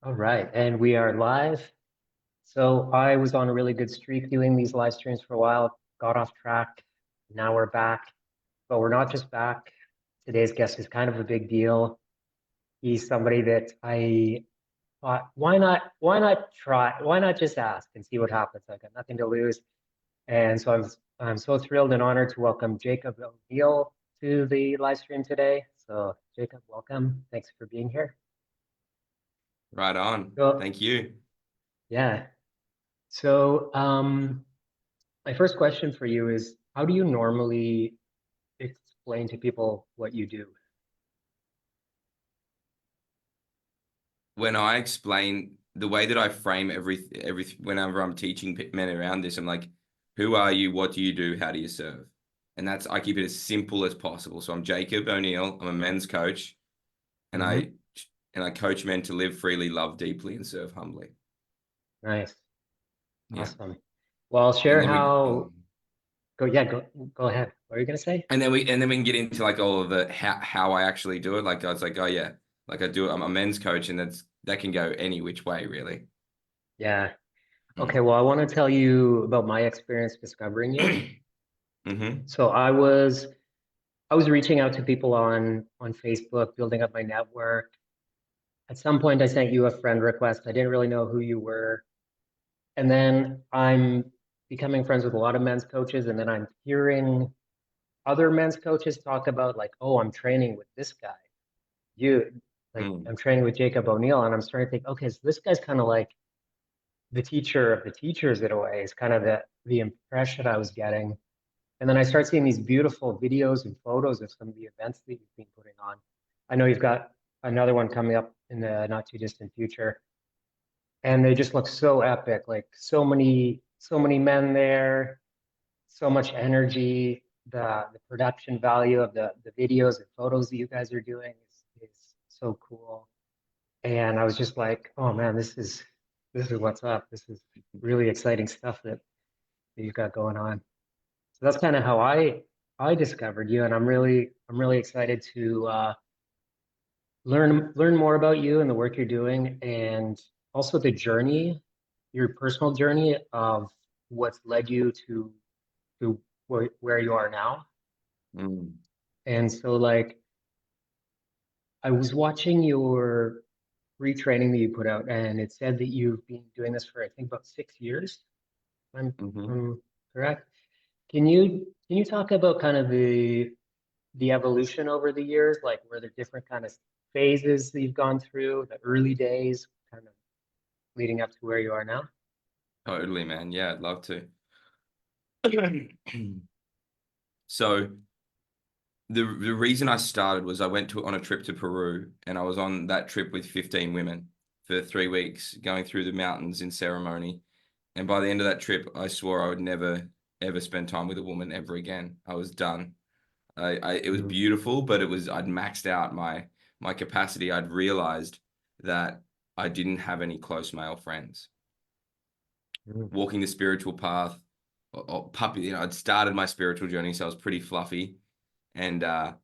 All right, and we are live. So I was on a really good streak doing these live streams for a while, got off track. Now we're back, but we're not just back. Today's guest is kind of a big deal. He's somebody that I thought, why not just ask and see what happens? I got nothing to lose. And so I'm so thrilled and honored to welcome Jacob O'Neill to the live stream today. So Jacob, welcome. Thanks for being here. Right on. So Thank you. yeah. So my first question for you is, how do you normally explain to people what you do? When I explain the way that I frame whenever I'm teaching men around this, I'm like, who are you? What do you do? How do you serve? And I keep it as simple as possible. So I'm Jacob O'Neill. I'm a men's coach, and Hmm. I coach men to live freely, love deeply, and serve humbly. Nice. Yeah. Awesome. Well, I'll And share then how, go ahead. What are you gonna say? we can get into like all of the how I actually do it. Like I was like, oh yeah, like I do it. I'm a men's coach, and that can go any which way, really. Yeah. Okay, well, I want to tell you about my experience discovering you. Mm-hmm. So I was reaching out to people on Facebook, building up my network. At some point I sent you a friend request. I didn't really know who you were. And then I'm becoming friends with a lot of men's coaches, and then I'm hearing other men's coaches talk about like, oh, I'm training with this guy. You like Mm. I'm training with Jacob O'Neill, and I'm starting to think, okay, so this guy's kind of like the teacher of the teachers in a way, is kind of the impression I was getting. And then I start seeing these beautiful videos and photos of some of the events that you've been putting on. I know you've got another one coming up in the not too distant future, and they just look so epic, like so many men there, so much energy. The production value of the videos and photos that you guys are doing is so cool. And I was just like, oh man, this is what's up. This is really exciting stuff that you've got going on. So that's kind of how I discovered you, and I'm really excited to learn more about you and the work you're doing, and also the journey, your personal journey of what's led you to where you are now. Mm. And so like I was watching your retraining that you put out, and it said that you've been doing this for I think about 6 years. Mm-hmm. I'm correct. Can you talk about kind of the evolution over the years? Like, were there different kind of phases that you've gone through, the early days, kind of leading up to where you are now? Totally, man. Yeah, I'd love to. So the reason I started was I went on a trip to Peru, and I was on that trip with 15 women for 3 weeks, going through the mountains in ceremony. And by the end of that trip, I swore I would never ever spend time with a woman ever again. I was done. It was Mm, beautiful, but I'd maxed out my capacity. I'd realized that I didn't have any close male friends. mm, Walking the spiritual path, or puppy, I'd started my spiritual journey, so I was pretty fluffy, and all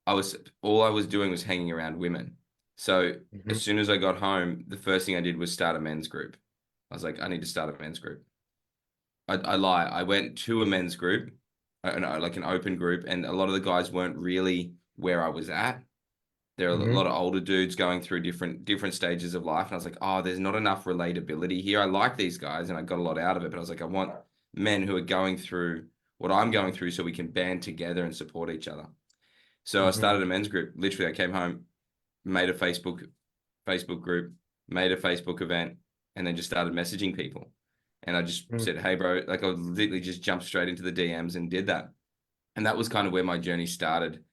I was doing was hanging around women. So as mhm, soon as I got home, the first thing I did was start a men's group. I was like, I need to start a men's group. I lie. I went to a men's group, like an open group, and a lot of the guys weren't really where I was at. There are a mhm, lot of older dudes going through different stages of life, and I was like, oh, there's not enough relatability here. I like these guys, and I got a lot out of it, but I was like, I want men who are going through what I'm going through, so we can band together and support each other. So I mhm, started a men's group. Literally, I came home, made a Facebook group, made a Facebook event, and then just started messaging people. And I just mm, said, hey, bro, like I literally just jumped straight into the DMs and did that. And that was kind of where my journey started,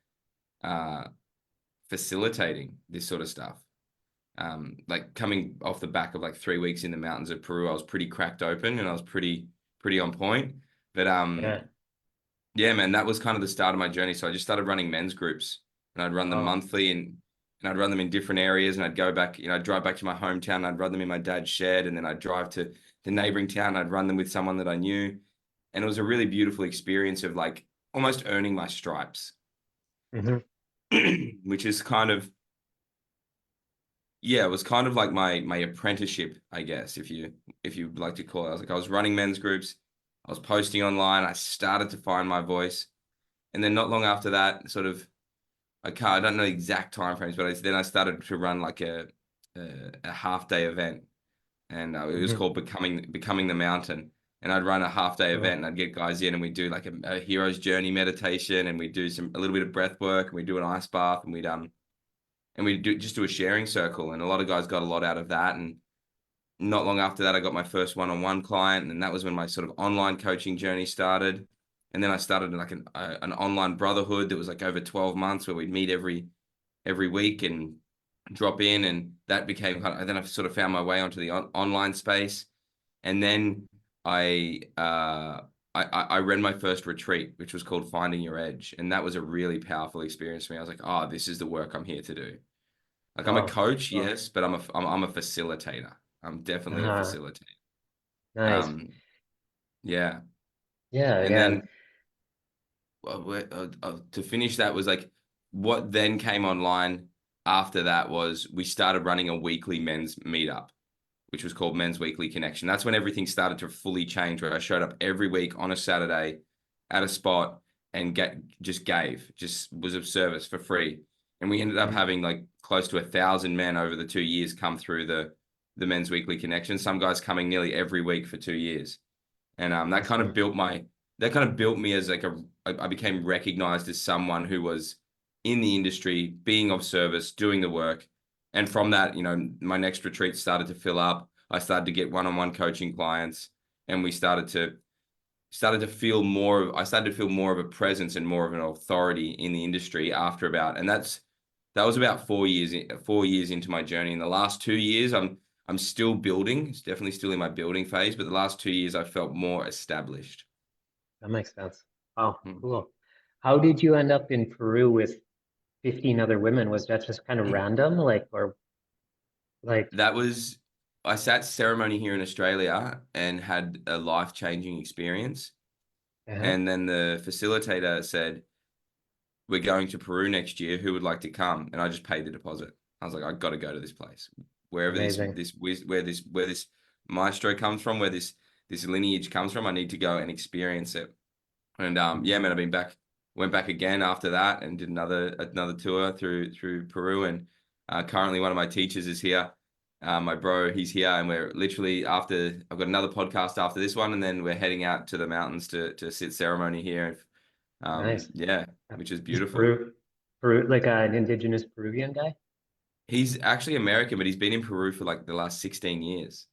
uh, facilitating this sort of stuff. Like coming off the back of like 3 weeks in the mountains of Peru, I was pretty cracked open, and I was pretty on point. But yeah. yeah, man, that was kind of the start of my journey. So I just started running men's groups, and I'd run them Wow. monthly, and I'd run them in different areas, and I'd go back, I'd drive back to my hometown, and I'd run them in my dad's shed, and then I'd drive to the neighboring town, and I'd run them with someone that I knew. And it was a really beautiful experience of like almost earning my stripes, Mhm, which is kind of yeah, it was kind of like my apprenticeship, I guess, if you like to call it. I was like, I was running men's groups, I was posting online, I started to find my voice. And then not long after that, sort of I don't know the exact time frames, but then I started to run like a half day event, and it was Hmm. called Becoming the Mountain. And I'd run a half day event, Oh, and I'd get guys in, and we'd do like a hero's journey meditation, and we'd do a little bit of breath work, and we'd do an ice bath, and we do a sharing circle, and a lot of guys got a lot out of that. And not long after that, I got my first one-on-one client, and that was when my sort of online coaching journey started. And then I started like an online brotherhood that was like over 12 months, where we'd meet every week and drop in, and that became then I sort of found my way onto the online space. And then I uh I ran my first retreat, which was called Finding Your Edge, and that was a really powerful experience for me. I was like, oh, this is the work I'm here to do. Like, I'm a oh, coach, well, yes, but I'm a facilitator. I'm definitely a uh, facilitator. nice. Um, yeah. Yeah, And yeah. then to finish that was like what then came online after that was we started running a weekly men's meetup, which was called Men's Weekly Connection. That's when everything started to fully change, where I showed up every week on a Saturday at a spot and just was of service for free. And we ended up Mhm. having like close to 1,000 men over the 2 years come through the Men's Weekly Connection. Some guys coming nearly every week for 2 years. And Awesome. that kind of built me as like I became recognized as someone who was in the industry, being of service, doing the work. And from that, my next retreat started to fill up. I started to get one-on-one coaching clients, and we started to feel I started to feel more of a presence and more of an authority in the industry after and that was about 4 years into my journey. In the last 2 years, I'm still building. It's definitely still in my building phase, but the last 2 years I felt more established. That makes sense. Oh, Hmm. cool. How did you end up in Peru with 15 other women? Was that just kind of random? Like, or like, That was I sat ceremony here in Australia and had a life-changing experience. uh-huh, And then the facilitator said, we're going to Peru next year. Who would like to come? And I just paid the deposit. I was like, I got to go to this place, wherever amazing. where this maestro comes from, where this lineage comes from. I need to go and experience it. And yeah, Mhm. man, went back again after that and did another tour through Peru. And currently, one of my teachers is here. My bro, he's here, and we're literally after. I've got another podcast after this one, and then we're heading out to the mountains to sit ceremony here. Nice. Yeah, which is Is beautiful. Peru like an indigenous Peruvian guy? He's actually American, but he's been in Peru for like the last 16 years.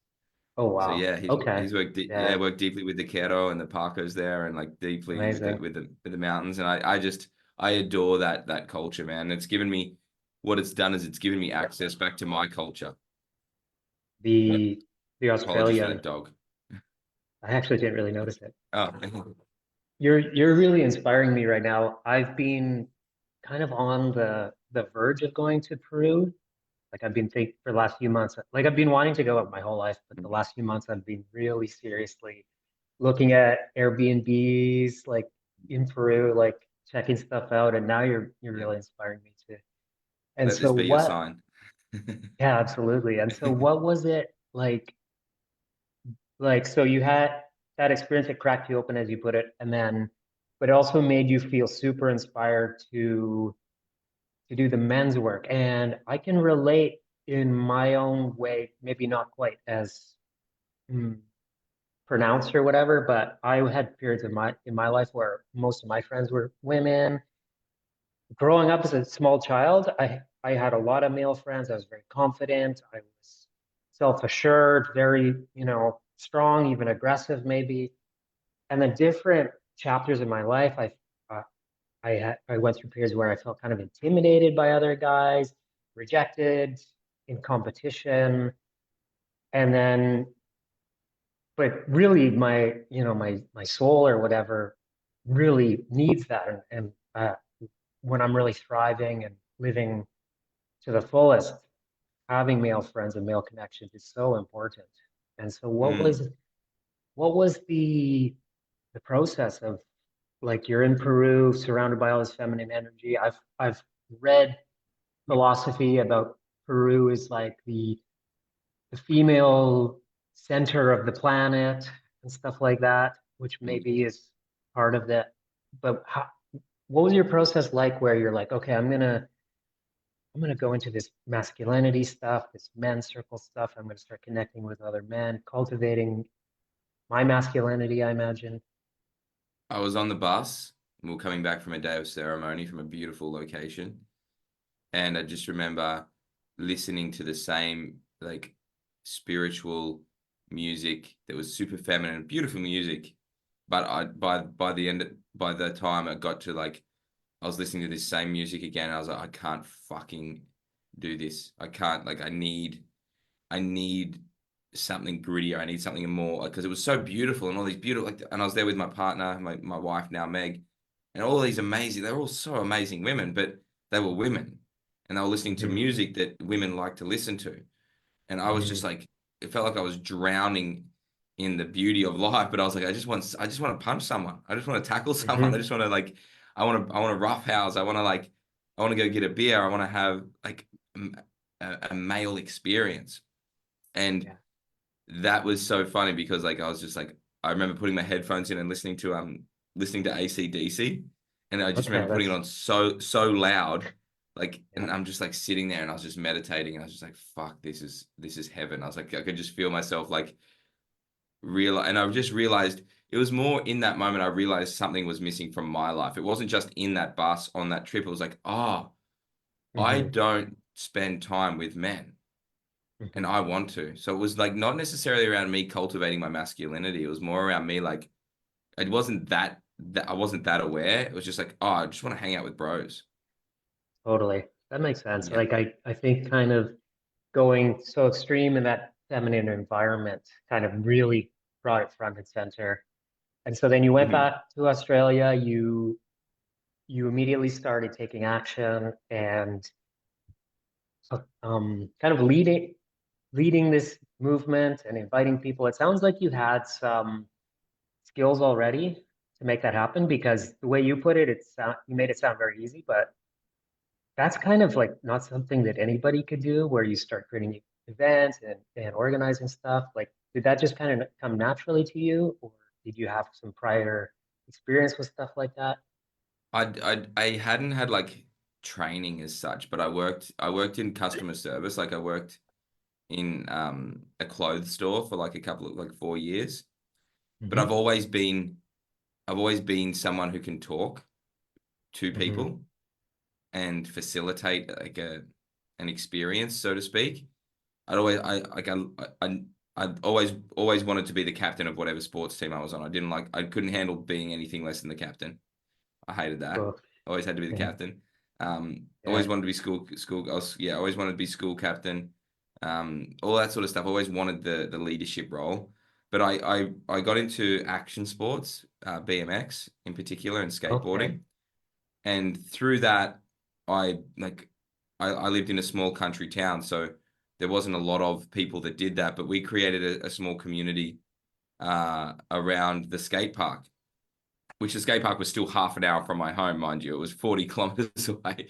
Oh, So wow. yeah, Okay. he's Yeah, worked deeply with the Quero and the Pacos there, and like deeply with amazing. the mountains. And I adore that culture, man. It's given me what it's done is it's given me access back to my culture. The the Apologies for Australian, that dog. I actually didn't really notice it. Oh, You're really inspiring me right now. I've been kind of on the verge of going to Peru. Like I've been thinking for the last few months, like I've been wanting to go my whole life, but the last few months I've been really seriously looking at Airbnbs, like in Peru, like checking stuff out. And now you're yeah. really inspiring me too. And Let so this be your what? sign. Yeah, absolutely. And so what was it like? Like so you had that experience that cracked you open, as you put it, and then, but it also made you feel super inspired to do the men's work. And I can relate in my own way, maybe not quite as mm, pronounced or whatever, but I had periods in my life where most of my friends were women. Growing up as a small child, I had a lot of male friends. I was very confident. I was self-assured, very, strong, even aggressive maybe. And the different chapters in my life, uh, I went through periods where I felt kind of intimidated by other guys, rejected in competition, and then, but really my soul or whatever really needs that, and when I'm really thriving and living to the fullest, having male friends and male connections is so important. And so, Mm. what was the process of, like, you're in Peru, surrounded by all this feminine energy? I've read philosophy about Peru is like the female center of the planet and stuff like that, which Mm. maybe is part of that. But what was your process like where you're like, okay, I'm gonna go into this masculinity stuff, this men's circle stuff. I'm gonna start connecting with other men, cultivating my masculinity, I imagine. I was on the bus. We were coming back from a day of ceremony from a beautiful location. And I just remember listening to the same like spiritual music that was super feminine, beautiful music. But by the end by the time I got to like I was listening to this same music again, and I was like, I can't fucking do this. I can't like I need something grittier. I need something more because it was so beautiful and all these beautiful like and I was there with my partner, my wife now, Meg, and all these amazing, they were all so amazing women, but they were women and they were listening to Hmm. music that women like to listen to. And I was just Hmm. like, it felt like I was drowning in the beauty of life, but I was like, I just want to punch someone. I just want to tackle someone. I Hmm. just want to like, I want to roughhouse. I want to go get a beer. I want to have like a male experience. And Yeah. that was so funny because like I was just like I remember putting my headphones in and listening to AC/DC, and I just Okay, remember putting it that's on so loud, like, yeah. and I'm just like sitting there and I was just meditating and I was just like fuck, this is heaven. I was like I could just feel myself like real, and I just realized it was more in that moment I realized something was missing from my life. It wasn't just in that bus on that trip. It was like, oh, I Hmm. don't spend time with men and Hmm. I want to. So it was like not necessarily around me cultivating my masculinity. It was more around me like it wasn't that I wasn't that aware. It was just like, oh, I just want to hang out with bros. Totally. That makes sense. Yeah. Like I think kind of going so extreme in that feminine environment kind of really brought it front and center. And so then you went Mhm. back to Australia, you immediately started taking action and kind of leading this movement and inviting people. It sounds like you had some skills already to make that happen because the way you put it, you made it sound very easy, but that's kind of like not something that anybody could do where you start creating events and organizing stuff. Like, did that just kind of come naturally to you, or did you have some prior experience with stuff like that? I hadn't had like training as such, but I worked in customer service. Like I worked in a clothes store for like a couple of like 4 years. But Hmm. I've always been someone who can talk to Hmm. people and facilitate like an experience, so to speak. I'd always I like I always wanted to be the captain of whatever sports team I was on. I couldn't handle being anything less than the captain. I hated that. Cool. Always had to be the Yeah. captain. Yeah. Always wanted to be school. Yeah, always wanted to be school captain. All that sort of stuff. Always wanted the leadership role. But I got into action sports, BMX in particular, and Okay. skateboarding. And through that, I like I lived in a small country town, so there wasn't a lot of people that did that. But we created a small community around the skate park, which the skate park was still half an hour from my home, mind you. It was 40 kilometers away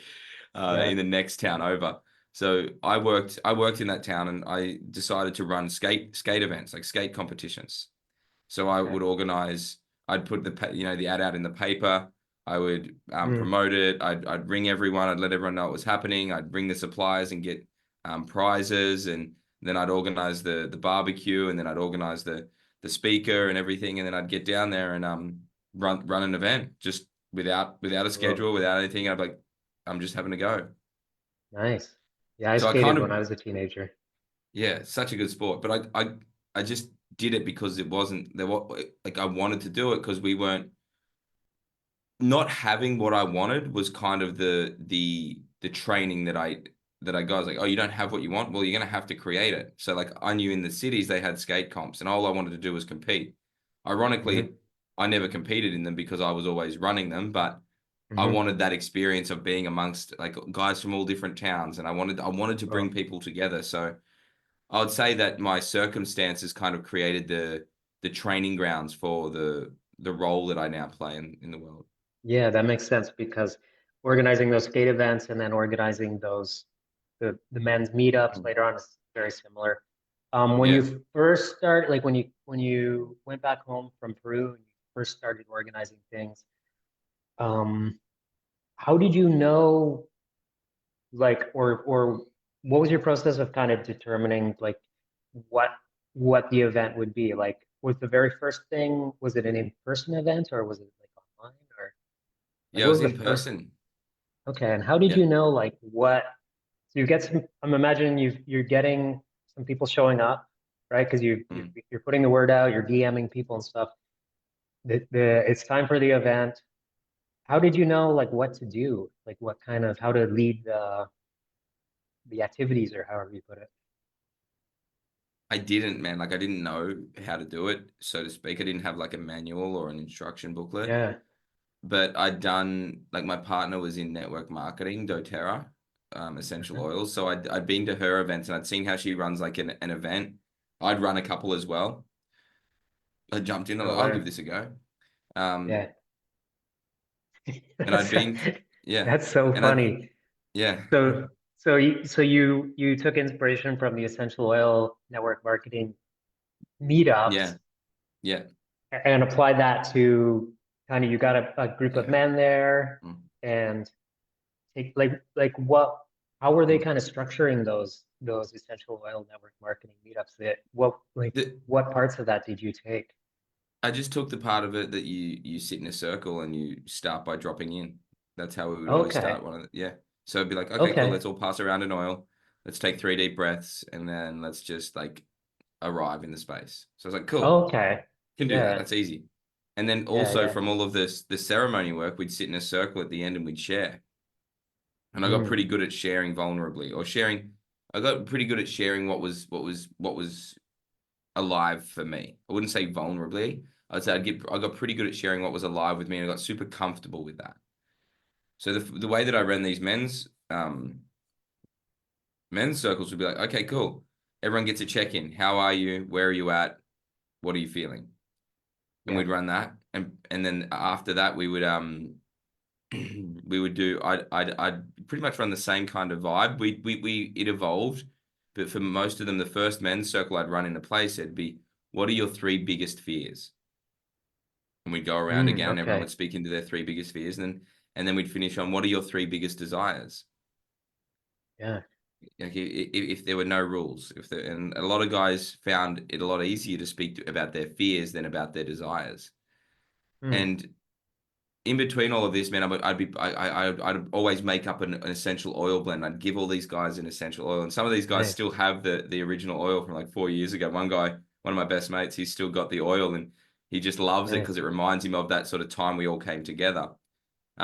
Yeah. in the next town over. So I worked in that town and I decided to run skate events, like skate competitions. So I Okay. would organize, I'd put the ad out in the paper. I would Mm. promote it. I'd ring everyone. I'd let everyone know what was happening. I'd bring the suppliers and get prizes, and then I'd organize the barbecue, and then I'd organize the speaker and everything, and then I'd get down there and run an event just without a Cool. schedule, without anything. I'd be like, I'm just having to go. Nice. Yeah, I So I kind skated of when I was a teenager. yeah, such a good sport. But I just did it because it wasn't there. What like I wanted to do it because we weren't not having what I wanted was kind of the training that I got. I was like, oh, you don't have what you want? Well, you're gonna have to create it. So like I knew in the cities they had skate comps, and all I wanted to do was compete. Hmm. Ironically, I never competed in them because I was always running them, but I Hmm. wanted that experience of being amongst like guys from all different towns, and I wanted to bring Cool. people together. So I would say that my circumstances kind of created the training grounds for the role that I now play in the world. Yeah, that makes sense because organizing those skate events and then organizing those the men's meetups. Mm. Later on, it's very similar. When Yeah. you first started, like when you went back home from Peru and you first started organizing things, um, how did you know, like, or what was your process of kind of determining like what what the event would be? Like, was the very first thing, was it an in-person event or was it like online or like Yeah, I what was was in the first? person. Okay, and how did Yeah. you know like what? So you get some. I'm imagining you're getting some people showing up, right? Because Mm. you're putting the word out, you're DMing people and stuff. It's time for the event. How did you know like what to do? Like what kind of how to lead the activities or however you put it? I didn't, man. Like I didn't know how to do it, so to speak. I didn't have like a manual or an instruction booklet. Yeah. But I'd done like my partner was in network marketing, doTERRA, essential Mhm. oils. So I'd been to her events and I'd seen how she runs like an event. I'd run a couple as well. I jumped in, No I'll way. give this a go. Um, Yeah. and I'd That's been, yeah, that's so and I, funny. yeah, So you took inspiration from the essential oil network marketing meetups yeah, yeah. and applied that to kind of you got a group of Yeah. men there Mm, and take like what how were they mm. kind of structuring those essential oil network marketing meetups that what like The, what parts of that did you take? I just took the part of it that you sit in a circle and you start by dropping in. That's how we would always Okay. start one of the, yeah. So it'd be like, okay, cool, Okay. let's all pass around an oil. Let's take 3 deep breaths and then let's just like arrive in the space. So I was like, cool, Okay. can do that. Yeah. That's easy. And then Yeah, also yeah. from all of this the ceremony work, we'd sit in a circle at the end and we'd share. And I got Mm, pretty good at sharing vulnerably or sharing. I got pretty good at sharing what was alive for me. I wouldn't say vulnerably. I'd say I got pretty good at sharing what was alive with me, and I got super comfortable with that. So the way that I ran these men's circles would be like, okay, cool. Everyone gets a check in. How are you? Where are you at? What are you feeling? And yeah. we'd run that, and then after that we would do. I'd pretty much run the same kind of vibe. We it evolved, but for most of them, the first men's circle I'd run in a place, it'd be, what are your three biggest fears? And we'd go around again and everyone Okay. would speak into their three biggest fears, and then we'd finish on, what are your three biggest desires? Yeah. Like if there were no rules, and a lot of guys found it a lot easier to speak about their fears than about their desires. Mm, And in between all of this, man, I'd always make up an essential oil blend. I'd give all these guys an essential oil, and some of these guys still nice. have the original oil from like 4 years ago. One guy, one of my best mates, he's still got the oil, and he just loves it because Nice. it reminds him of that sort of time we all came together.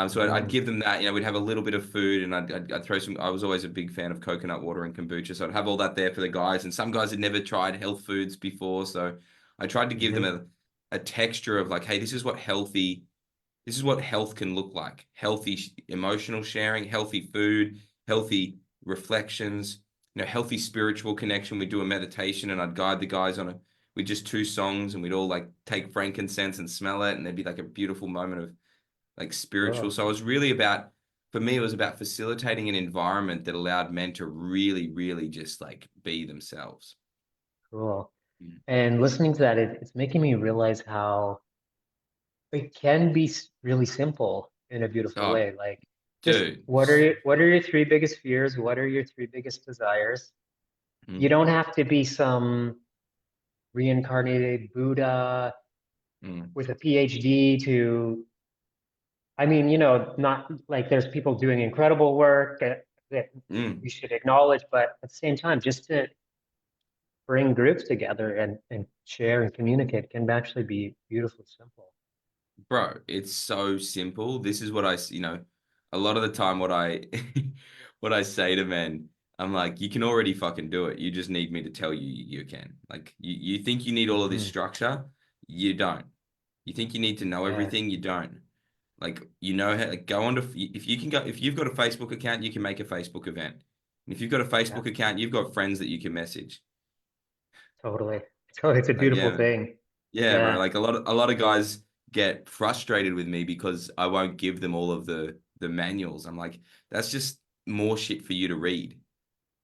So I'd Mm, give them that. We'd have a little bit of food, and I'd throw some. I was always a big fan of coconut water and kombucha, so I'd have all that there for the guys. And some guys had never tried health foods before, so I tried to give them hmm. a texture of like, hey, this is what health can look like. Healthy emotional sharing, healthy food, healthy reflections, healthy spiritual connection. We'd do a meditation and I'd guide the guys on with just two songs, and we'd all like take frankincense and smell it. And there'd be like a beautiful moment of like spiritual. Cool. So for me, it was about facilitating an environment that allowed men to really, really just like be themselves. Cool. Mm. And listening to that, it's making me realize how it can be really simple in a beautiful Oh, way. Like, just dude. what are your three biggest fears? What are your three biggest desires? You Mm, don't have to be some reincarnated Buddha mm, with a PhD to, I mean, not like there's people doing incredible work that we mm. should acknowledge, but at the same time, just to bring groups together and share and communicate can actually be beautifully simple. Bro, it's so simple. This is what a lot of the time what I what I say to men, I'm like, you can already fucking do it. You just need me to tell you you can. Like you think you need all of this Mm, structure, you don't. You think you need to know yeah, everything, you don't. Like how like, go on to if you can go if you've got a Facebook account, you can make a Facebook event. And if you've got a yeah, Facebook account, you've got friends that you can message. totally. So it's a Like, beautiful yeah, thing. yeah, bro. Yeah, Like a lot of guys get frustrated with me because I won't give them all of the manuals. I'm like, that's just more shit for you to read.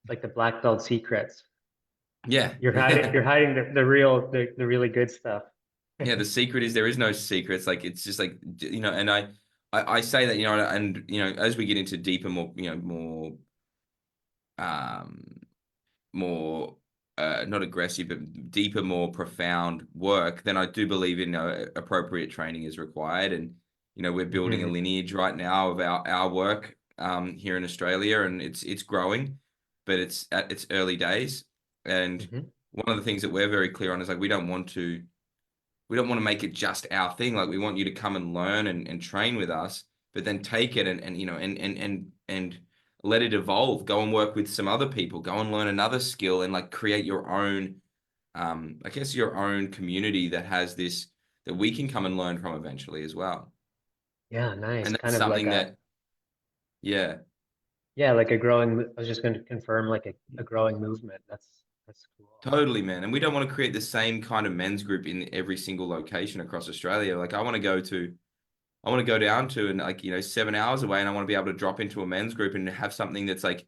like the black belt secrets. Yeah. You're hiding the real, the really good stuff. Yeah, the secret is there is no secrets. Like it's just like and I say that, and as we get into deeper, more um more not aggressive, but deeper, more profound work, then I do believe appropriate training is required. And we're building a Hmm. lineage right now of our work here in Australia, and it's growing, but it's at its early days. And Hmm. one of the things that we're very clear on is like we don't want to make it just our thing. Like we want you to come and learn and train with us, but then take it and let it evolve. Go and work with some other people. Go and learn another skill and like create your own, I guess your own community that has this that we can come and learn from eventually as well. Yeah, nice. And that's Kind of like something a, that, yeah, yeah, like a growing, I was just going to confirm like a growing movement. That's cool. totally, man. And we don't want to create the same kind of men's group in every single location across Australia. Like I want to go down to and like 7 hours away, and I want to be able to drop into a men's group and have something that's like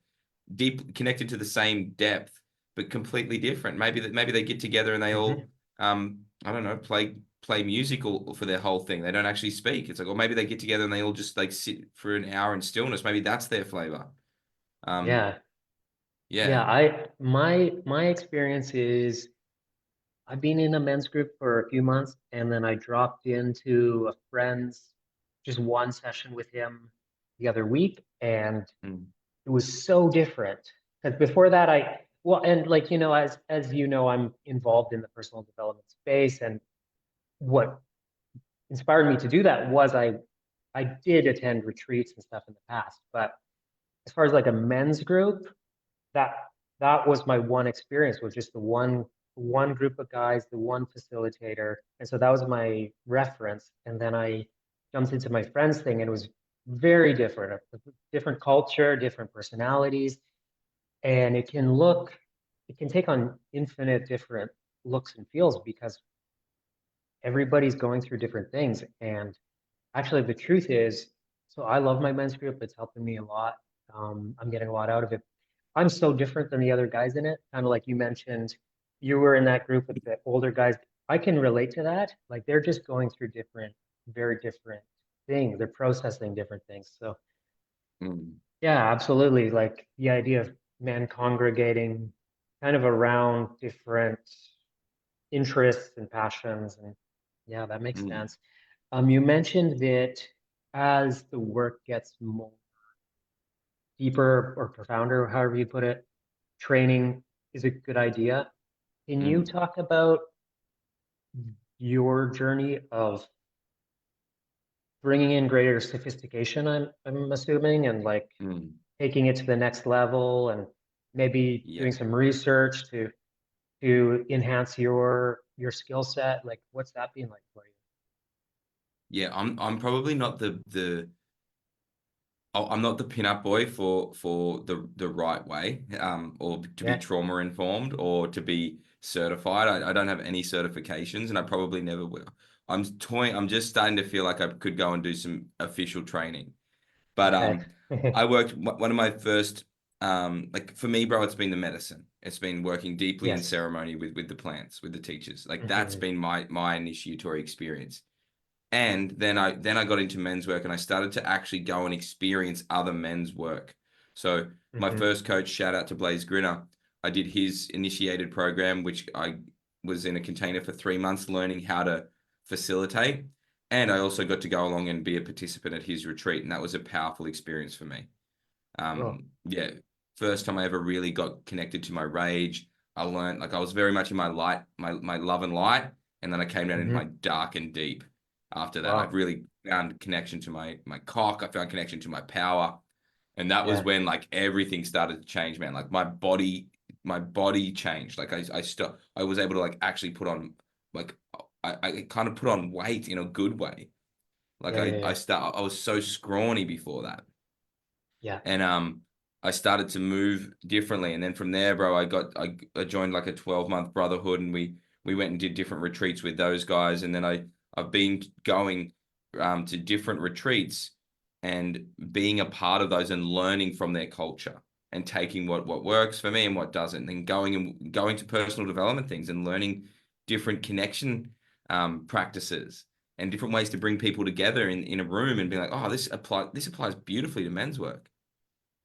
deep connected to the same depth, but completely different. Maybe they get together and they all Hmm. I don't know, play musical for their whole thing. They don't actually speak. It's like, or maybe they get together and they all just like sit for an hour in stillness. Maybe that's their flavor. Um, Yeah. Yeah, yeah. my experience is I've been in a men's group for a few months and then I dropped into a friend's just one session with him the other week and Mm, it was so different. Because before that well and like as you know, I'm involved in the personal development space and what inspired me to do that was I did attend retreats and stuff in the past, but as far as like a men's group, that that was my one experience was just the one group of guys, the one facilitator, and so that was my reference. And then I jumped into my friends thing, and it was very different, a different culture, different personalities, and it can take on infinite different looks and feels because everybody's going through different things. And actually, the truth is, so I love my men's group. It's helping me a lot. I'm getting a lot out of it. I'm so different than the other guys in it. Kind of like you mentioned, you were in that group with the older guys. I can relate to that. Like they're just going through very different things. They're processing different things. So mm, yeah, absolutely. Like the idea of men congregating kind of around different interests and passions. And yeah, that makes mm, sense. You mentioned that as the work gets more deeper or profounder, however you put it, training is a good idea. Can you mm, talk about your journey of bringing in greater sophistication, I'm assuming, and like mm. taking it to the next level and maybe Yeah. doing some research to enhance your skill set? Like what's that been like for Yeah, I'm probably not I'm not the pin-up boy for the right way, or to you? be Yeah. trauma informed or to be certified. I don't have any certifications, and I probably never will. I'm toying. I'm just starting to feel like I could go and do some official training. But Okay. I worked one of my first like for me, bro. It's been the medicine. It's been working deeply in Yes. ceremony with the plants, with the teachers. Like that's Hmm. been my initiatory experience. And then I got into men's work and I started to actually go and experience other men's work. So my Hmm. first coach, shout out to Blaze Grinner, I did his initiated program, which I was in a container for 3 months learning how to facilitate. And I also got to go along and be a participant at his retreat. And that was a powerful experience for me. Cool. Yeah, first time I ever really got connected to my rage. I learned like I was very much in my light, my love and light, and then I came down into my Hmm. dark and deep. After that, I've Wow. really found connection to my cock. I found connection to my power, and that was Yeah. when like everything started to change, man. Like my body changed. Like I was able to like actually put on like I kind of put on weight in a good way. Like Yeah. Yeah. Yeah. I was so scrawny before that, Yeah. and I started to move differently. And then from there, bro, I joined like a 12-month brotherhood, and we went and did different retreats with those guys. And then I've been going to different retreats and being a part of those and learning from their culture and taking what works for me and what doesn't, and going to personal development things and learning different connection practices and different ways to bring people together in a room and be like, oh, this applies beautifully to men's work.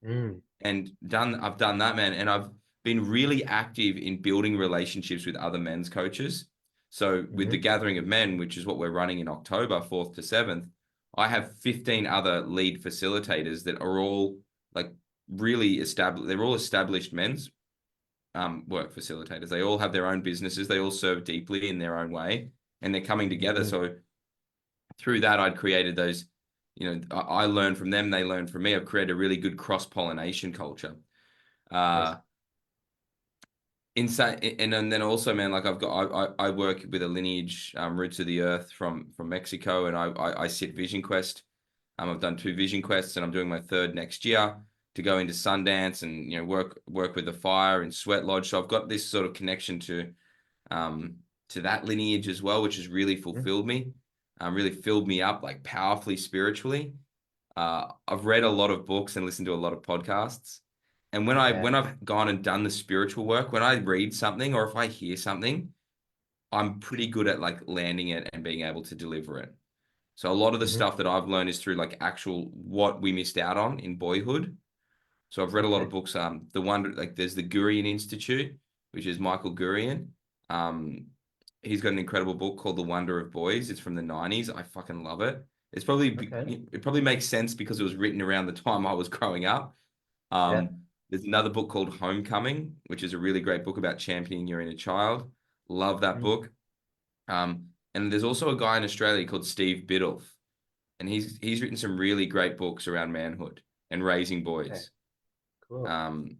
Mm, And I've done that, man. And I've been really active in building relationships with other men's coaches. So with the hmm. Gathering of Men, which is what we're running in October, 4th to 7th, I have 15 other lead facilitators that are all like really established. They're all established men's work facilitators. They all have their own businesses. They all serve deeply in their own way, and they're coming together. Hmm. So through that, I'd created those, I learned from them, they learned from me. I've created a really good cross-pollination culture. Nice. Uh, inside, and then also, man, like I work with a lineage, Roots of the Earth from Mexico, and I sit Vision Quest. I've done 2 Vision Quests, and I'm doing my 3rd next year to go into Sundance and work with the fire and Sweat Lodge. So I've got this sort of connection to that lineage as well, which has really Mm, fulfilled me, really filled me up like powerfully spiritually. I've read a lot of books and listened to a lot of podcasts. And yeah. when I've gone and done the spiritual work, when I read something or if I hear something, I'm pretty good at like landing it and being able to deliver it. So a lot of the Hmm. stuff that I've learned is through like actual what we missed out on in boyhood. So I've read a lot of Okay. books. There's the Gurian Institute, which is Michael Gurian. Um, he's got an incredible book called The Wonder of Boys. It's from the 90s. I fucking love it. Okay. It probably makes sense because it was written around the time I was growing up. Yeah. There's another book called Homecoming, which is a really great book about championing your inner child. Love that Mm, book. And there's also a guy in Australia called Steve Biddulph, and he's written some really great books around manhood and raising okay. boys. Cool. Um,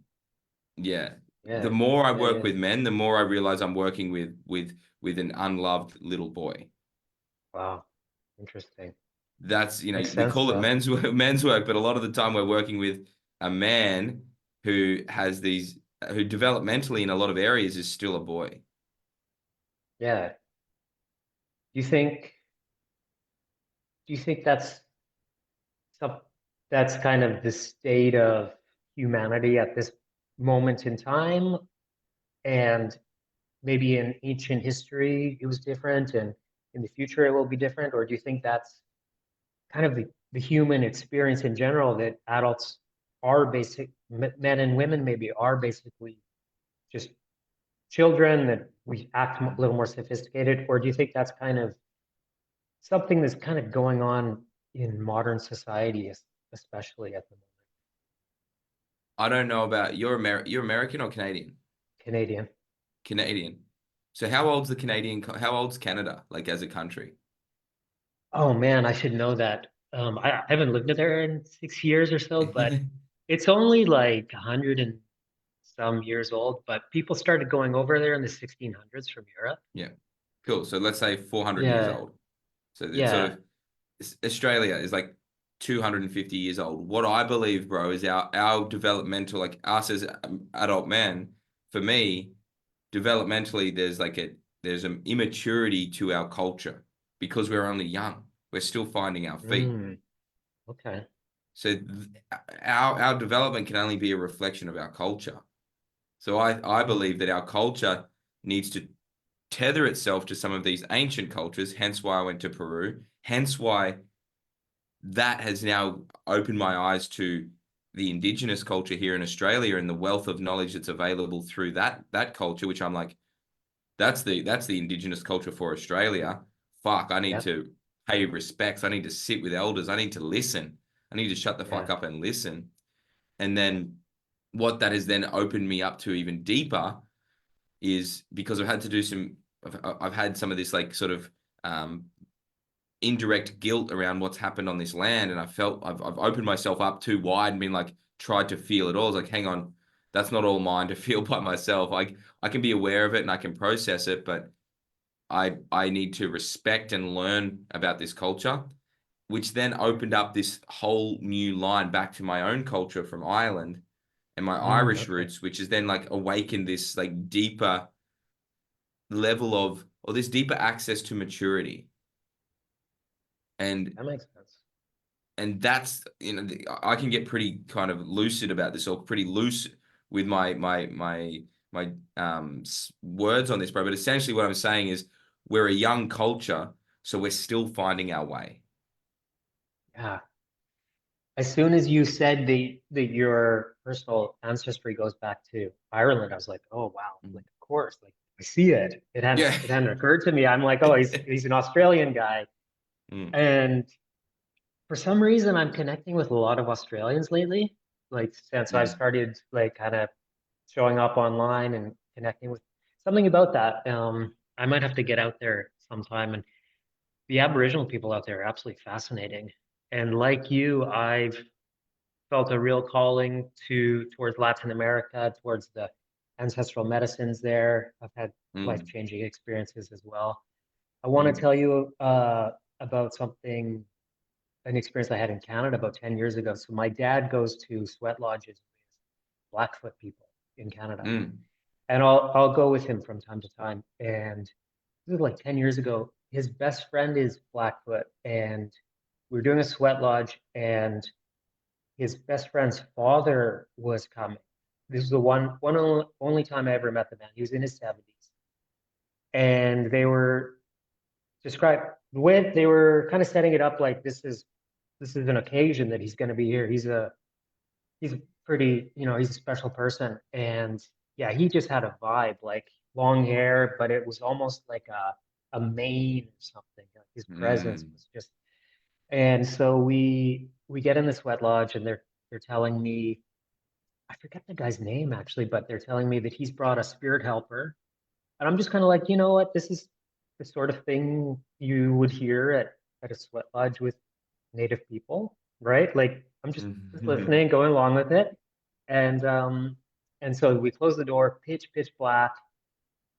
yeah. The Yeah. more I Yeah. work Yeah. with men, the more I realize I'm working with an unloved little boy. Wow. Interesting. That's, Makes we sense call it though. men's work, but a lot of the time we're working with a man who has who developmentally in a lot of areas is still a boy. Yeah. Do you think do you think some that's kind of the state of humanity at this moment in time? And maybe in ancient history it was different and in the future it will be different? Or do you think that's kind of the human experience in general, that adults are men and women maybe are basically just children, that we act a little more sophisticated? Or do you think that's kind of something that's kind of going on in modern society, especially at the moment? I don't know about you're American or Canadian? Canadian. Canadian. So how old's Canada like as a country? Oh man, I should know that. I haven't lived there in 6 years or so, but it's only like 100 and some years old. But people started going over there in the 1600s from Europe. Yeah. Cool. So let's say 400 years Yeah, old. So it's sort yeah, of Australia is like 250 years old. What I believe, bro, is our developmental, like us as adult men, for me, developmentally, there's an immaturity to our culture because we're only young. We're still finding our feet. mm, okay, So our development can only be a reflection of our culture. So I mm, believe that our culture needs to tether itself to some of these ancient cultures, hence why I went to Peru, hence why that has now opened my eyes to the indigenous culture here in Australia and the wealth of knowledge that's available through that culture, which I'm like, that's the indigenous culture for Australia. Fuck, I need yeah, to pay respects. I need to sit with elders. I need to listen. I need to shut the yeah, fuck up and listen. And then what that has then opened me up to even deeper is because I've had some of this like sort of um, indirect guilt around what's happened on this land, and I've opened myself up too wide and been like tried to feel it all. It's like, hang on, that's not all mine to feel by myself. I can be aware of it and I can process it, but I need to respect and learn about this culture, which then opened up this whole new line back to my own culture from Ireland and my Irish okay, roots, which has then like awakened this like deeper level of or this deeper access to maturity. And that makes sense. and that's, I can get pretty kind of lucid about this, or pretty loose with my words on this, bro. But essentially what I'm saying is we're a young culture, so we're still finding our way. Yeah. As soon as you said that your personal ancestry goes back to Ireland, I was like, oh wow, Mm. like of course, like I see it. Yeah. It hadn't occurred to me. I'm like, oh, he's an Australian guy. Mm, And for some reason I'm connecting with a lot of Australians lately. Like since I've mm, started like kind of showing up online and connecting with something about that. I might have to get out there sometime. And the Aboriginal people out there are absolutely fascinating. And like you, I've felt a real calling towards Latin America, towards the ancestral medicines there. I've had mm, life-changing experiences as well. I want to mm, tell you about an experience I had in Canada about 10 years ago. So my dad goes to sweat lodges with Blackfoot people in Canada, mm, and I'll go with him from time to time. And this is like 10 years ago. His best friend is Blackfoot, and we were doing a sweat lodge, and his best friend's father was coming. This is the only time I ever met the man. He was in his 70s, and they were described the way they were kind of setting it up like this is an occasion that he's going to be here. He's a pretty, he's a special person, and yeah, he just had a vibe, like long hair, but it was almost like a mane or something. Like his presence mm. was just, and so we get in the sweat lodge, and they're telling me, I forget the guy's name actually, but they're telling me that he's brought a spirit helper. And I'm just kind of like, you know what? This is the sort of thing you would hear at a sweat lodge with native people, right? Like I'm just Mhm. listening, going along with it. And and so we close the door, pitch black,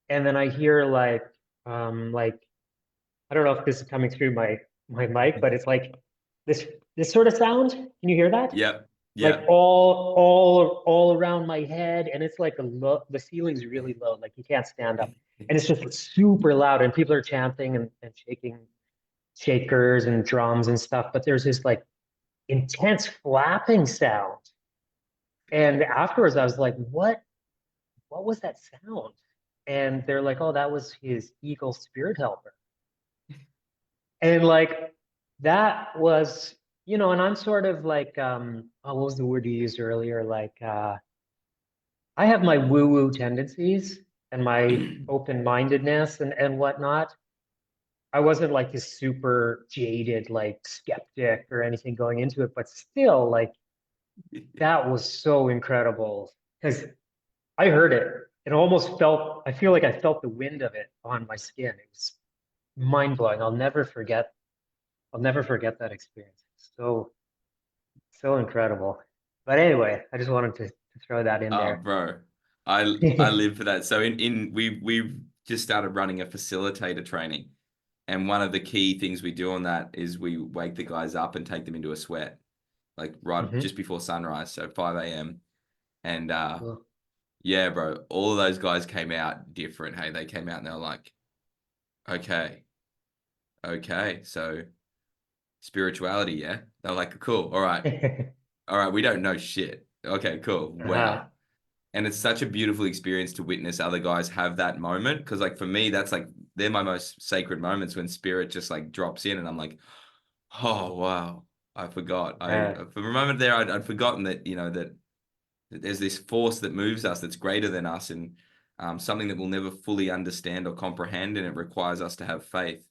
and then I hear like I don't know if this is coming through my mic, but it's like this this sort of sound. Can you hear that? Yep. Like Yep. all around my head, and it's like the ceiling's really low, like you can't stand up, and it's just super loud, and people are chanting and shaking shakers and drums and stuff, but there's this like intense flapping sound, and afterwards I was like, what was that sound? And they're like, oh, that was his eagle spirit helper. And like that was, and I'm sort of like oh, what was the word you used earlier, like I have my woo-woo tendencies and my open-mindedness and whatnot. I wasn't like this super jaded, like skeptic or anything going into it, but still, like that was so incredible because I heard it. It almost felt, I feel like I felt the wind of it on my skin. It was mind-blowing. I'll never forget that experience. So, so incredible. But anyway, I just wanted to throw that in Oh, there. bro, I live for that. So in we've just started running a facilitator training, and one of the key things we do on that is we wake the guys up and take them into a sweat, like right Hmm. just before sunrise, so 5 a.m. And Cool. yeah, bro, all of those guys came out different. Hey, they came out and they were like, okay, okay, so spirituality, yeah. They're like, cool, all right, we don't know shit. Okay, cool, Uh-huh. wow. And it's such a beautiful experience to witness other guys have that moment. Because like for me, that's like they're my most sacred moments when spirit just like drops in and I'm like, oh wow, I forgot. I Yeah, for a moment there I'd forgotten that, that there's this force that moves us that's greater than us, and something that we'll never fully understand or comprehend, and it requires us to have faith.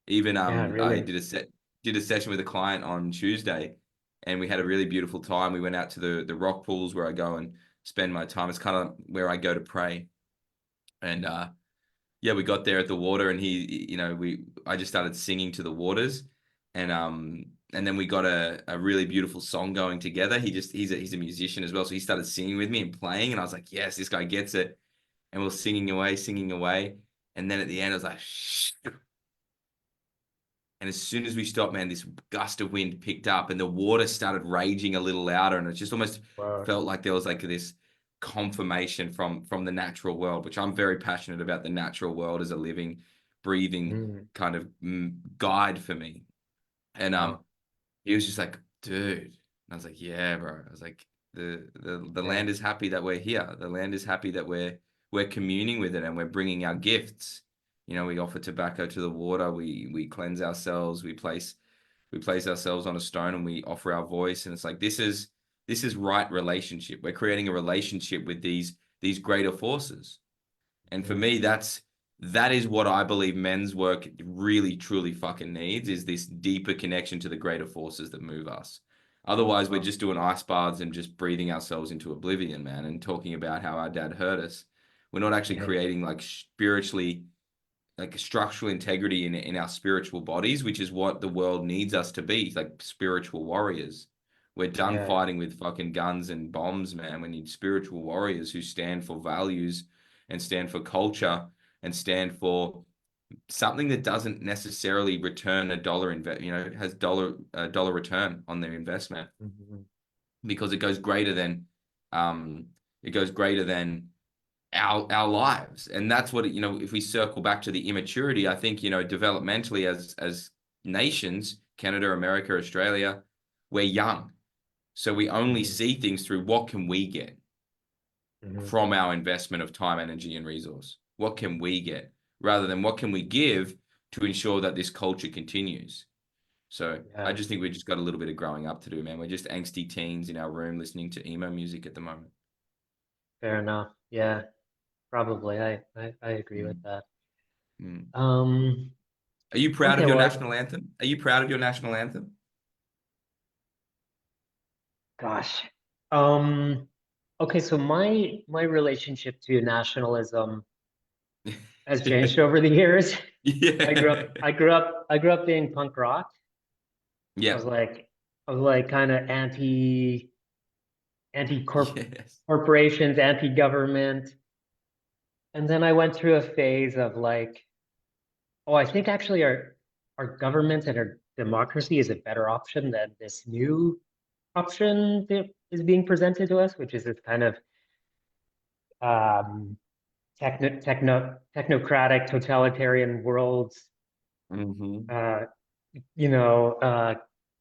Even yeah, I really. did a session with a client on Tuesday, and we had a really beautiful time. We went out to the rock pools where I go and spend my time. It's kind of where I go to pray. And yeah, we got there at the water, and we I just started singing to the waters, and then we got a really beautiful song going together. He's a musician as well, so he started singing with me and playing, and I was like, yes, this guy gets it. And we're singing away, and then at the end, I was like, shh. And as soon as we stopped, man, this gust of wind picked up and the water started raging a little louder. And it just almost Wow. felt like there was like this confirmation from the natural world, which I'm very passionate about the natural world as a living, breathing Mm, kind of guide for me. And wow. he was just like, dude. And I was like, yeah, bro. I was like, the Yeah. land is happy that we're here. The land is happy that we're communing with it and we're bringing our gifts. You know, we offer tobacco to the water. We cleanse ourselves. We place ourselves on a stone and we offer our voice. And it's like this is right relationship. We're creating a relationship with these greater forces. And for Mhm. me, that is what I believe men's work really truly fucking needs, is this deeper connection to the greater forces that move us. Otherwise, we're Wow. just doing ice baths and just breathing ourselves into oblivion, man, and talking about how our dad hurt us. We're not actually Yeah. creating like spiritually, like structural integrity in our spiritual bodies, which is what the world needs us to be, like spiritual warriors. We're done Yeah. fighting with fucking guns and bombs, man. We need spiritual warriors who stand for values and stand for culture and stand for something that doesn't necessarily return a dollar has dollar return on their investment, Mhm. because um it goes greater than our lives. And that's what if we circle back to the immaturity, I think developmentally, as nations, Canada, America, Australia, we're young, so we only Mhm. see things through what can we get Mhm. from our investment of time, energy, and resource. What can we get, rather than what can we give to ensure that this culture continues. So I Yeah. just think we just got a little bit of growing up to do, man. We're just angsty teens in our room listening to emo music at the moment. Fair enough. Yeah. Probably. I agree with Mm. that. Mm. Um, Are you proud of okay, your well, national anthem? Are you proud of your national anthem? gosh. Um, okay, so my relationship to nationalism has changed over the years. I grew up Yeah. I grew up I grew up being punk rock. I was Yep. like I was like kind of anti Yes. corporations, anti-government. And then I went through a phase of like, oh, I think actually our government and our democracy is a better option than this new option that is being presented to us, which is this kind of um, technocratic totalitarian world, Hmm. uh, you know,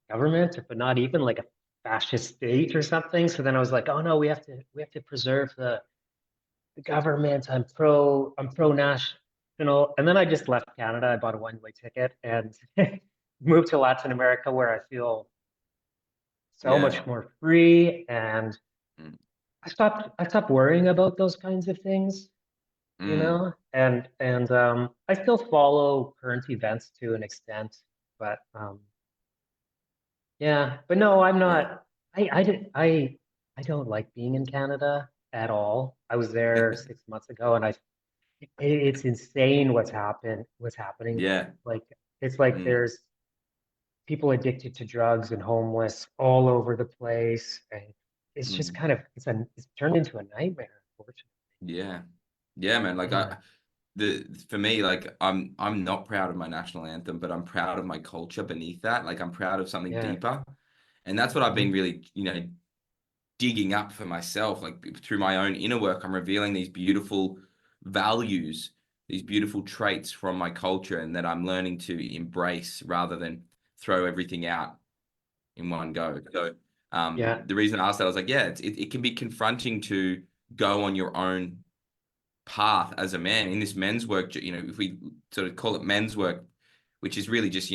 government, but not even like a fascist state or something. So then I was like, oh no, we have to preserve the government. I'm pro national. And then I just left Canada. I bought a one-way ticket and moved to Latin America where I feel so Yeah. much more free and Mm. I stopped worrying about those kinds of things, Mm. and I still follow current events to an extent, but yeah, but no, I'm Yeah. not. I don't like being in Canada at all. I was there 6 months ago, and it's insane what's happening there. Yeah. Like it's like Mm. there's people addicted to drugs and homeless all over the place, and it's just Mm. kind of it's turned into a nightmare, unfortunately. Yeah. Yeah, man. Like Yeah, for me, like I'm not proud of my national anthem, but I'm proud of my culture beneath that. Like I'm proud of something yeah, deeper. And that's what I've been mhm, really, digging up for myself. Like through my own inner work, I'm revealing these beautiful values, these beautiful traits from my culture, and that I'm learning to embrace rather than throw everything out in one go. So yeah, the reason I asked that, I was like, yeah, it can be confronting to go on your own path as a man in this men's work. If we sort of call it men's work, which is really just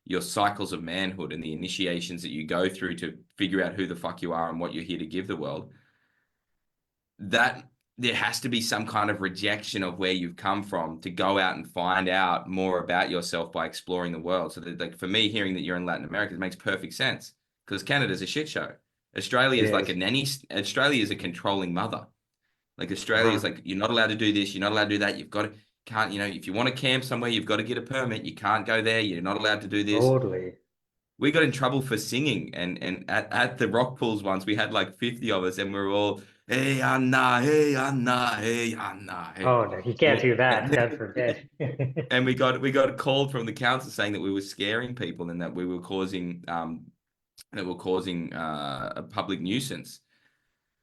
your cycles of manhood and the initiations that you go through to figure out who the fuck you are and what you're here to give the world, that there has to be some kind of rejection of where you've come from to go out and find out more about yourself by exploring the world. So that, like, for me, hearing that you're in Latin America, it makes perfect sense, because Canada's a shit show. Australia it is like a is. nanny. Australia is a controlling mother. Like Australia is Uh-huh. like, you're not allowed to do this, you're not allowed to do that. You've got to can't, if you want to camp somewhere, you've got to get a permit. You can't go there. You're not allowed to do this. Totally. We got in trouble for singing, and at the rock pools once, we had like 50 of us, and we were all, hey Anna, hey Anna, hey Anna, hey. Oh no, you And can't we, do that. God and, forbid. and we got called from the council saying that we were scaring people and that we're causing a public nuisance.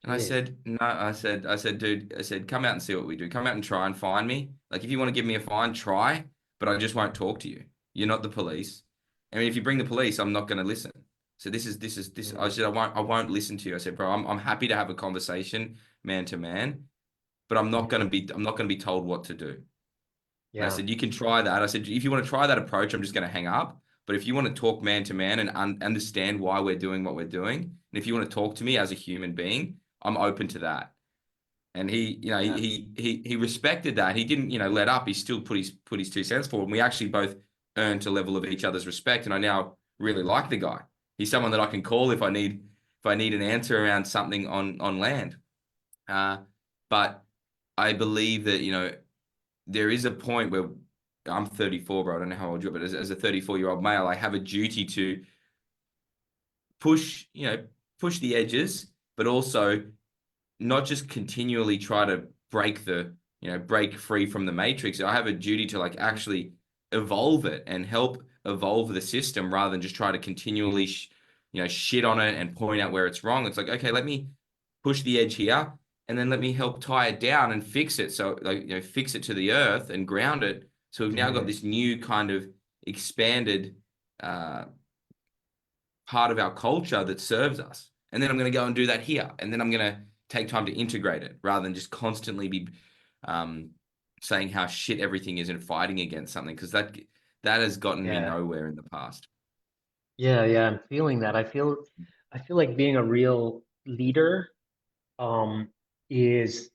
And I Jeez. said, no, I said, dude, I said, come out and see what we do. Come out and try and find me. Like, if you want to give me a fine, try, but I just won't talk to you. You're not the police. I mean, if you bring the police, I'm not going to listen. So this. I Mm, said, I won't listen to you. I said, bro, I'm happy to have a conversation man to man, but mhm. I'm not gonna be told what to do. And I Yeah, said, you can try that. I said, if you want to try that approach, I'm just going to hang up. But if you want to talk man to man and understand why we're doing what we're doing, and if you want to talk to me as a human being, I'm open to that. And he, you know, yeah, he respected that. He didn't, let up. He still put his 2 cents forward. And we actually both earned a level of each other's respect. And I now really like the guy. He's someone that I can call if I need an answer around something on land. Uh, but I believe that, there is a point where I'm 34, bro. I don't know how old you are, but as a 34-year-old male, I have a duty to push, push the edges, but also not just continually try to break free from the matrix. I have a duty to like mhm, actually evolve it and help evolve the system rather than just try to continually, shit on it and point out where it's wrong. It's like, okay, let me push the edge here and then let me help tie it down and fix it. So like, fix it to the earth and ground it. So we've now got mhm. this new kind of expanded uh, part of our culture that serves us. And then I'm going to go and do that here. And then I'm going to take time to integrate it rather than just constantly be um, saying how shit everything is and fighting against something because that has gotten me Yeah, nowhere in the past. yeah, yeah. I'm feeling that. I feel like being a real leader, um, is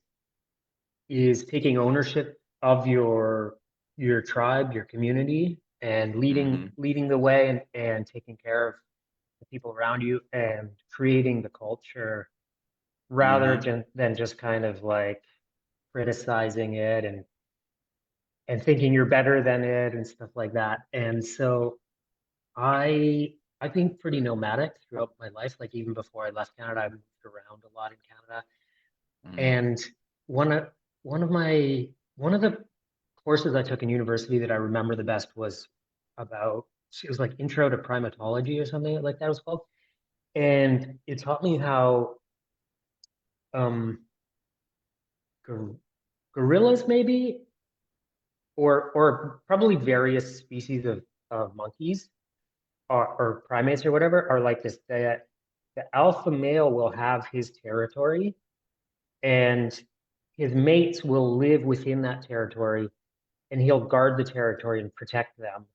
taking ownership of your tribe, your community, and leading Hmm. leading the way, and taking care of the people around you and creating the culture rather Hmm. than just kind of like criticizing it and thinking you're better than it and stuff like that. And so I've been pretty nomadic throughout my life. Like even before I left Canada, I moved around a lot in Canada. Hmm. And one of one of the courses I took in university that I remember the best was about it was like intro to primatology or something like that was called. And it taught me how um gor gorillas maybe or probably various species of monkeys or primates or whatever are like this that the alpha male will have his territory and his mates will live within that territory and he'll guard the territory and protect them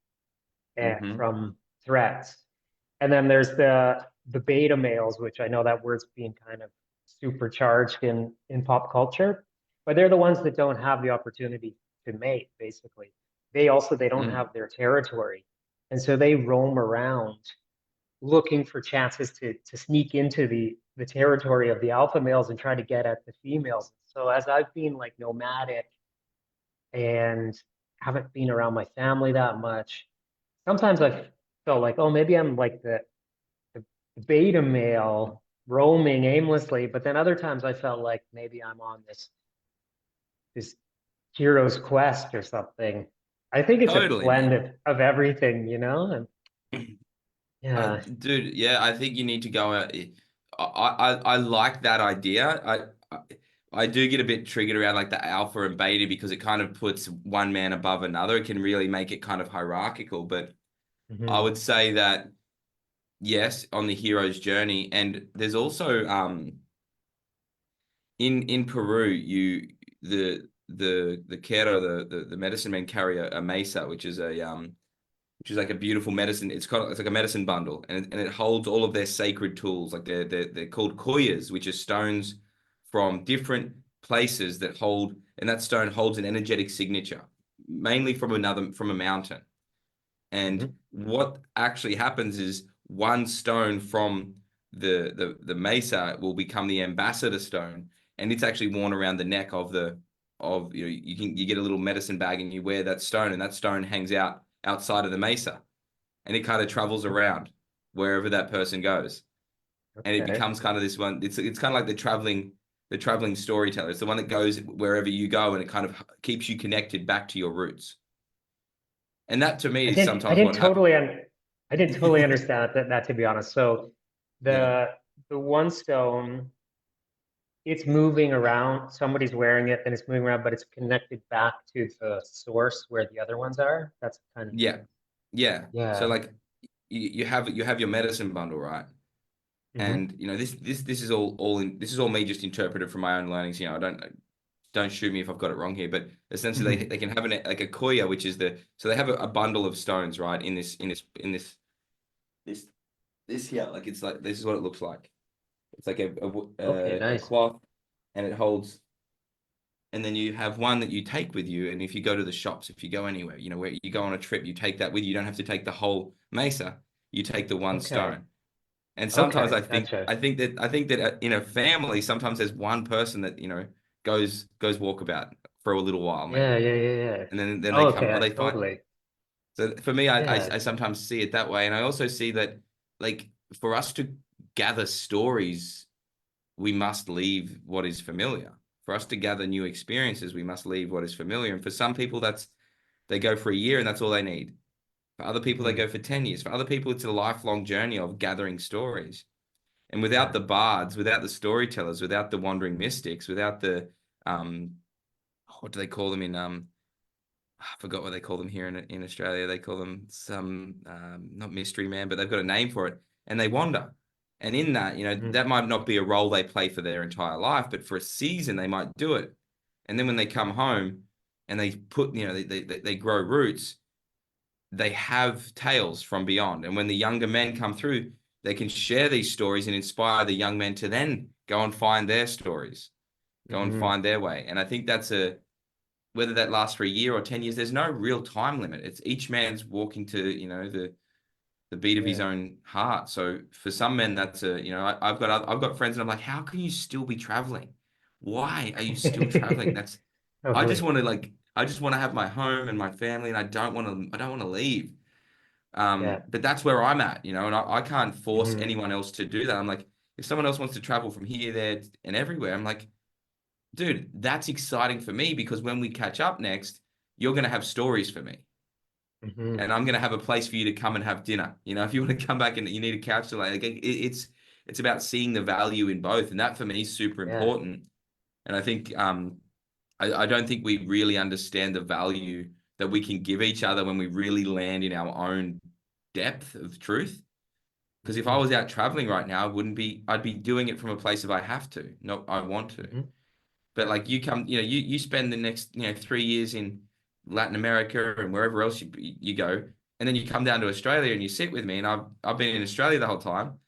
Hmm. from threats. And then there's the beta males, which I know that word's being kind of supercharged in pop culture, but they're the ones that don't have the opportunity to mate, basically. They don't Mm. have their territory. And so they roam around looking for chances to sneak into the territory of the alpha males and try to get at the females. So as I've been like nomadic and haven't been around my family that much, sometimes I felt like, oh, maybe I'm like the beta male roaming aimlessly, but then other times I felt like maybe I'm on this hero's quest or something. I think it's a Totally, blend man. of everything, you know? And yeah. Dude, yeah, I think you need to go out. I like that idea. I I do get a bit triggered around like the alpha and beta because it kind of puts one man above another. It can really make it kind of hierarchical. But I Mhm. would say that yes, on the hero's journey, and there's also in Peru, the Quero, the medicine men carry a mesa, which is like a beautiful medicine. It's like a medicine bundle, and it holds all of their sacred tools. Like they're called koyas, which are stones from different places that hold, and that stone holds an energetic signature, mainly from a mountain. And Mhm. what actually happens is one stone from the mesa will become the ambassador stone, and it's actually worn around the neck of you get a little medicine bag and you wear that stone, and that stone hangs out outside of the mesa, and it kind of travels around wherever that person goes, and it Okay. becomes kind of this one. It's kind of like the traveling storyteller. It's the one that goes wherever you go, and it kind of keeps you connected back to your roots. And that to me I is didn't I sometimes didn't what happens. totally un I didn't totally understand that to be honest. So Yeah. the the one stone, it's moving around, somebody's wearing it, and it's moving around, but it's connected back to the source where the other ones are. That's kind of Yeah. Yeah. So yeah. like you have your medicine bundle, right? Hmm. And this is this is all me just interpreted from my own learnings. I don't shoot me if I've got it wrong here, but essentially Hmm. they can have like a koya, which is so they have a bundle of stones, right? This this here, like it's like this is what it looks like. It's like Okay, a nice. cloth, and it holds. And then you have one that you take with you, and if you go to the shops, if you go anywhere, where you go on a trip, you take that with you. You don't have to take the whole mesa. You take the one Okay. stone. And sometimes Okay, gotcha. I think that in a family, sometimes there's one person that goes walkabout for a little while Yeah, maybe, yeah, yeah, yeah. and then they Oh, come or okay, they find. totally. So for me, Yeah. I sometimes see it that way, and I also see that like for us to gather stories, we must leave what is familiar. For us to gather new experiences, we must leave what is familiar. And for some people, they go for a year and that's all they need. For other people, they Hmm. go for 10 years. For other people, it's a lifelong journey of gathering stories. And without Yeah. the bards, without the storytellers, without the wandering mystics, without the um, what do they call them in I forgot what they call them here in Australia. They call them some not mystery man, but they've got a name for it, and they wander. And in that, Hmm. that might not be a role they play for their entire life, but for a season they might do it. And then when they come home and they put, they grow roots, they have tales from beyond. And when the younger men come through, they can share these stories and inspire the young men to then go and find their stories, go and Hmm. find their way. And I think that's whether that lasts for a year or 10 years, there's no real time limit. It's each man's walking to, the beat of his Yeah. own heart. So for some men, that's I've got friends and I'm like, how can you still be traveling? Why are you still traveling? Totally. I just want to have my home and my family and I don't want to leave. Yeah. But that's where I'm at, and I can't force Hmm. anyone else to do that. I'm like, if someone else wants to travel from here, there, and everywhere, I'm like, dude, that's exciting for me because when we catch up next, you're going to have stories for me. Hmm. And I'm going to have a place for you to come and have dinner. If you want to come back and you need a couch to it's about seeing the value in both. And that for me is super Yeah. important. And I think, I don't think we really understand the value that we can give each other when we really land in our own depth of truth. Because if I Hmm. was out traveling right now, I'd be doing it from a place of I have to, not I want to. Hmm. But Yeah. like you spend the next 3 years in Latin America and wherever else you go, and then you come down to Australia and you sit with me, and I've been in Australia the whole time.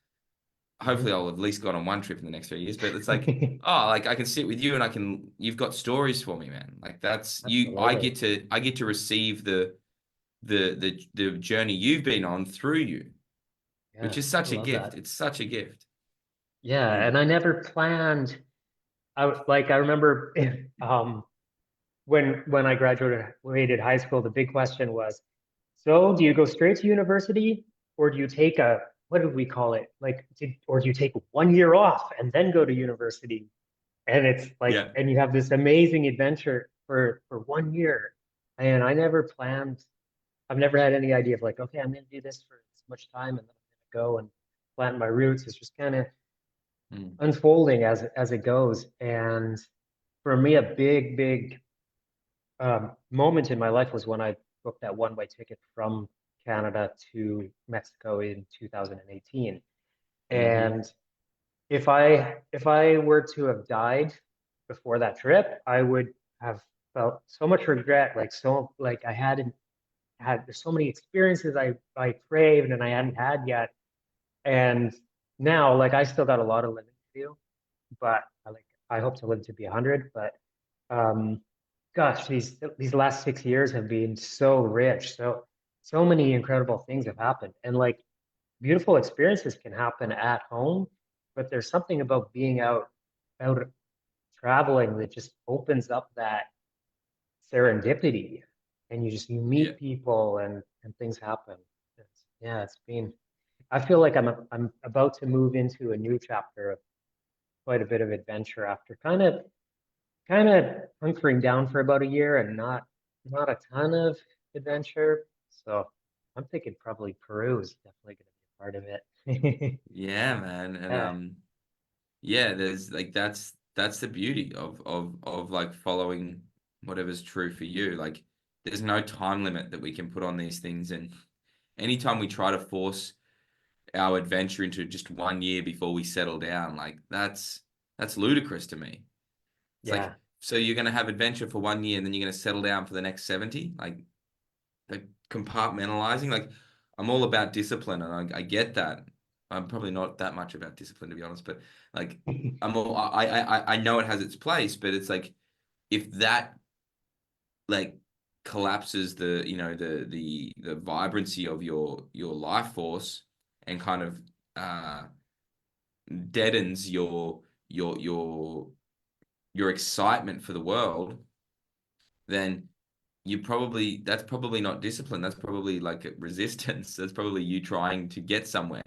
Hopefully, Hmm. I'll have at least gone on one trip in the next 3 years. But it's like, oh, like I can sit with you and you've got stories for me, man. Like that's you. Absolutely. I get to receive the journey you've been on through you, which Yeah. is I such a love gift. that. It's such a gift. Yeah. Mm. And I never planned. I remember when I graduated high school, the big question was, so do you go straight to university or do you take what did we call it? Or do you take 1 year off and then go to university? And it's like, Yeah. and you have this amazing adventure for 1 year. And I never planned, I've never had any idea of like, okay, I'm going to do this for this much time and then I'm going to go and plant my roots. It's just kind of Mm. unfolding as it goes. And for me, a big moment in my life was when I booked that one-way ticket from Canada to Mexico in 2018. Mm-hmm. And if I were to have died before that trip, I would have felt so much regret, like I hadn't had there's so many experiences I craved and I hadn't had yet. And now like I still got a lot of living to do, but I hope to live to be 100, but um gosh, these last 6 years have been so rich. So many incredible things have happened. And like beautiful experiences can happen at home, but there's something about being out traveling that just opens up that serendipity and you Yeah. meet people and things happen. Yeah, it's been I feel like I'm about to move into a new chapter of quite a bit of adventure after kind of hunkering down for about a year and not a ton of adventure. So I'm thinking probably Peru is definitely going to be a part of it. Yeah, man. And Yeah. yeah, there's like that's the beauty of like following whatever's true for you. Like there's no time limit that we can put on these things, anytime we try to force our adventure into just 1 year before we settle down, like that's ludicrous to me. It's like, Yeah. so you're going to have adventure for 1 year and then you're going to settle down for the next 70, like compartmentalizing. Like, I'm all about discipline, and I get that. I'm probably not that much about discipline, to be honest, but like I know it has its place, but it's like, if that like collapses the, the vibrancy of your life force, and kind of deadens your excitement for the world, then that's probably not discipline. That's probably like a resistance. That's probably you trying to get somewhere.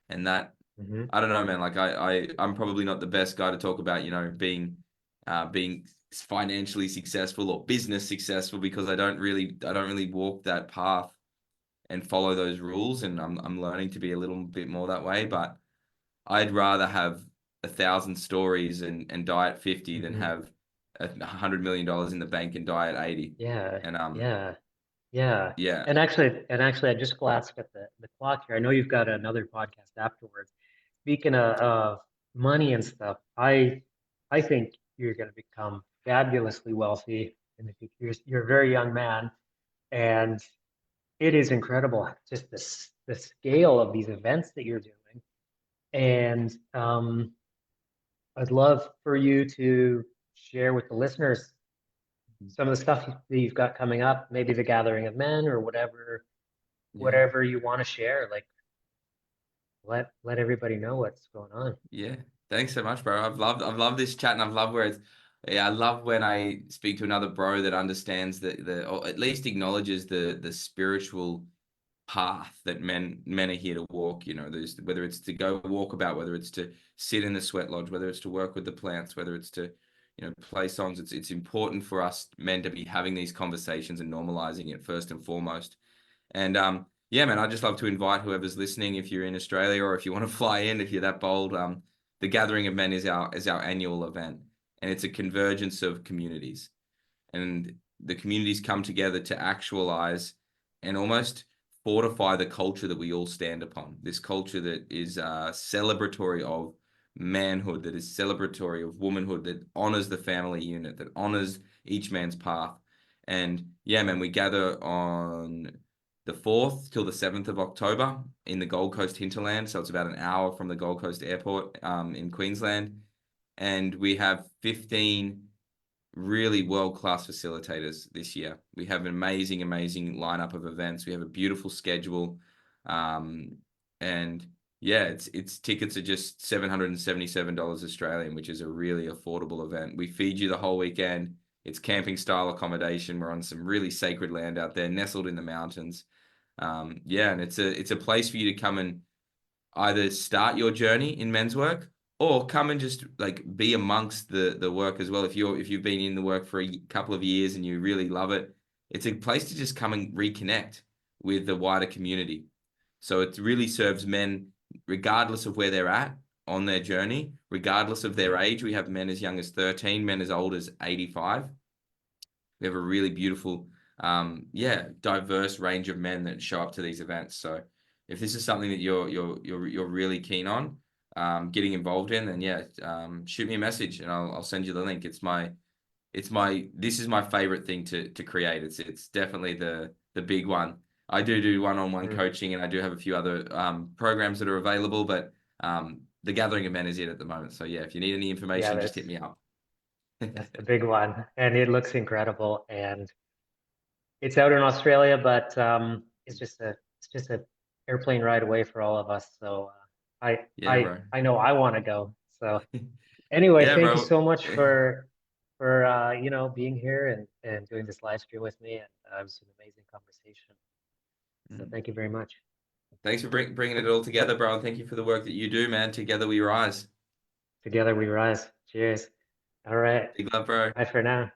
And that, Hmm. I don't know, man. Like I'm probably not the best guy to talk about, being financially successful or business successful, because I don't really walk that path and follow those rules. And I'm learning to be a little bit more that way. But I'd rather have 1,000 stories and die at 50 than Hmm. have $100 million in the bank and die at 80. Yeah. And Yeah. Yeah. yeah, And actually, I just glanced at the clock here. I know you've got another podcast afterwards. Speaking of money and stuff, I think you're going to become fabulously wealthy in the future. You're a very young man, and it is incredible just the scale of these events that you're doing. And I'd love for you to share with the listeners some of the stuff that you've got coming up, maybe the Gathering of Men or whatever yeah, whatever you want to share. Like let everybody know what's going on. yeah. Thanks so much, bro. I've loved this chat, and I've loved where it's. Yeah, I love when I speak to another bro that understands or at least acknowledges the spiritual path that men are here to walk. There's, whether it's to go walk about, whether it's to sit in the sweat lodge, whether it's to work with the plants, whether it's to, play songs. It's important for us men to be having these conversations and normalizing it first and foremost. And yeah, man, I'd just love to invite whoever's listening, if you're in Australia or if you want to fly in, if you're that bold. The Gathering of Men is our annual event, and it's a convergence of communities, and the communities come together to actualize and almost fortify the culture that we all stand upon. This culture that is celebratory of manhood, that is celebratory of womanhood, that honors the family unit, that honors each man's path. And yeah, man, we gather on the 4th till the 7th of October in the Gold Coast hinterland. So it's about an hour from the Gold Coast airport in Queensland. And we have 15 really world-class facilitators this year. We have an amazing lineup of events. We have a beautiful schedule. And yeah, it's tickets are just $777 Australian, which is a really affordable event. We feed you the whole weekend. It's camping style accommodation. We're on some really sacred land out there, nestled in the mountains. Yeah, and it's a place for you to come and either start your journey in Menswork, or come and just like be amongst the work as well. If you've been in the work for a couple of years and you really love it, it's a place to just come and reconnect with the wider community. So it really serves men regardless of where they're at on their journey, regardless of their age. We have men as young as 13, men as old as 85. We have a really beautiful, diverse range of men that show up to these events. So if this is something that you're really keen on getting involved in, then yeah, shoot me a message and I'll send you the link. This is my favorite thing to create. It's definitely the big one. I do one-on-one Mm. coaching, and I do have a few other programs that are available, but the Gathering of Men is it at the moment. So yeah, if you need any Yeah, information, just hit me up. that's the big one, and it looks incredible. And it's out in Australia, but it's just a airplane ride away for all of us. So I Yeah, I bro. I know I want to go. So anyway, Yeah, thank you bro. so much for being here and doing this live stream with me. And it was an amazing conversation. So Mm. thank you very much. Thanks for bringing it all together, bro. And thank you for the work that you do, man. Together we rise. Together we rise. Cheers. All right. Big love, bro. Bye for now.